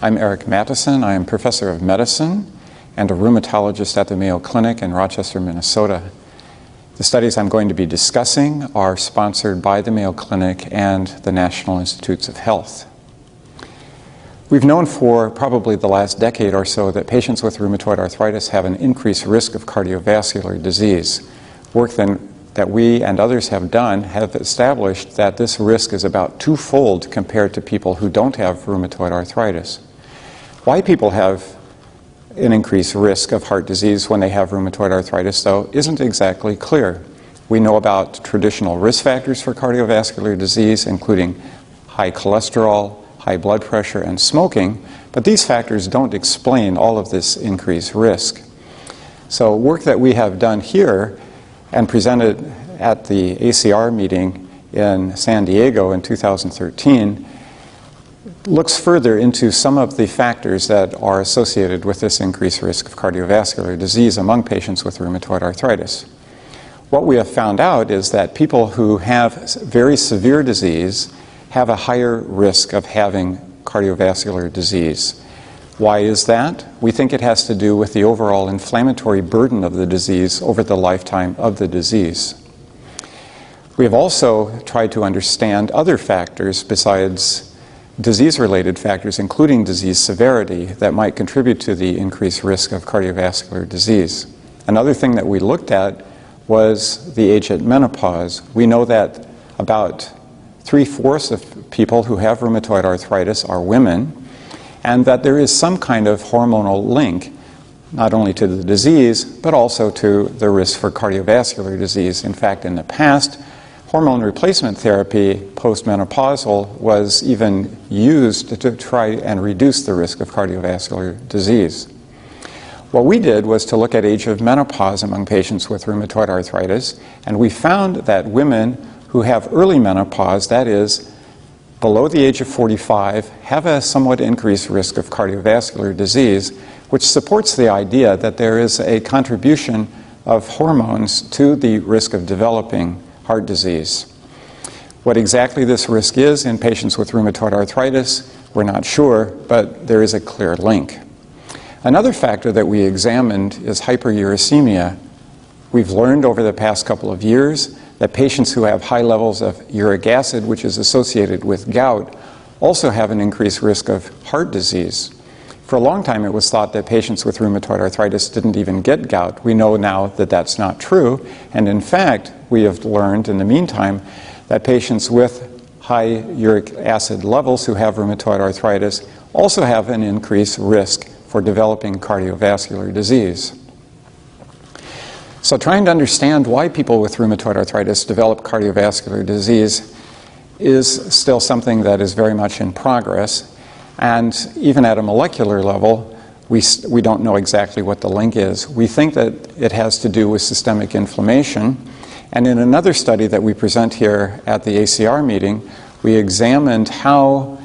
I'm Eric Matteson. I am professor of medicine and a rheumatologist at the Mayo Clinic in Rochester, Minnesota. The studies I'm going to be discussing are sponsored by the Mayo Clinic and the National Institutes of Health. We've known for probably the last decade or so that patients with rheumatoid arthritis have an increased risk of cardiovascular disease. Work that we and others have done have established that this risk is about twofold compared to people who don't have rheumatoid arthritis. Why people have an increased risk of heart disease when they have rheumatoid arthritis, though, isn't exactly clear. We know about traditional risk factors for cardiovascular disease, including high cholesterol, high blood pressure, and smoking, but these factors don't explain all of this increased risk. So work that we have done here and presented at the ACR meeting in San Diego in 2013 looks further into some of the factors that are associated with this increased risk of cardiovascular disease among patients with rheumatoid arthritis. What we have found out is that people who have very severe disease have a higher risk of having cardiovascular disease. Why is that? We think it has to do with the overall inflammatory burden of the disease over the lifetime of the disease. We have also tried to understand other factors besides disease-related factors, including disease severity, that might contribute to the increased risk of cardiovascular disease. Another thing that we looked at was the age at menopause. We know that about 3/4 of people who have rheumatoid arthritis are women, and that there is some kind of hormonal link, not only to the disease, but also to the risk for cardiovascular disease. In fact, in the past, hormone replacement therapy postmenopausal was even used to try and reduce the risk of cardiovascular disease. What we did was to look at age of menopause among patients with rheumatoid arthritis, and we found that women who have early menopause, that is, below the age of 45, have a somewhat increased risk of cardiovascular disease, which supports the idea that there is a contribution of hormones to the risk of developing heart disease. What exactly this risk is in patients with rheumatoid arthritis, we're not sure, but there is a clear link. Another factor that we examined is hyperuricemia. We've learned over the past couple of years that patients who have high levels of uric acid, which is associated with gout, also have an increased risk of heart disease. For a long time, it was thought that patients with rheumatoid arthritis didn't even get gout. We know now that that's not true, and in fact, we have learned in the meantime that patients with high uric acid levels who have rheumatoid arthritis also have an increased risk for developing cardiovascular disease. So trying to understand why people with rheumatoid arthritis develop cardiovascular disease is still something that is very much in progress. And even at a molecular level, we don't know exactly what the link is. We think that it has to do with systemic inflammation. And in another study that we present here at the ACR meeting, we examined how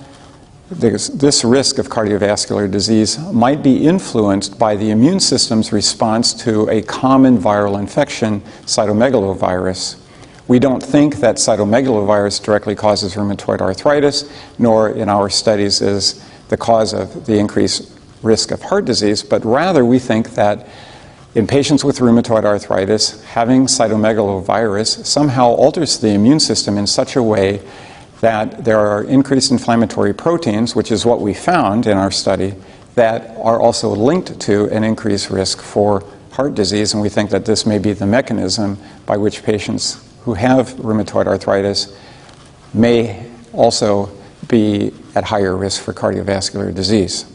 this risk of cardiovascular disease might be influenced by the immune system's response to a common viral infection, cytomegalovirus. We don't think that cytomegalovirus directly causes rheumatoid arthritis, nor in our studies is the cause of the increased risk of heart disease, but rather we think that in patients with rheumatoid arthritis, having cytomegalovirus somehow alters the immune system in such a way that there are increased inflammatory proteins, which is what we found in our study, that are also linked to an increased risk for heart disease, and we think that this may be the mechanism by which patients who have rheumatoid arthritis may also be at higher risk for cardiovascular disease.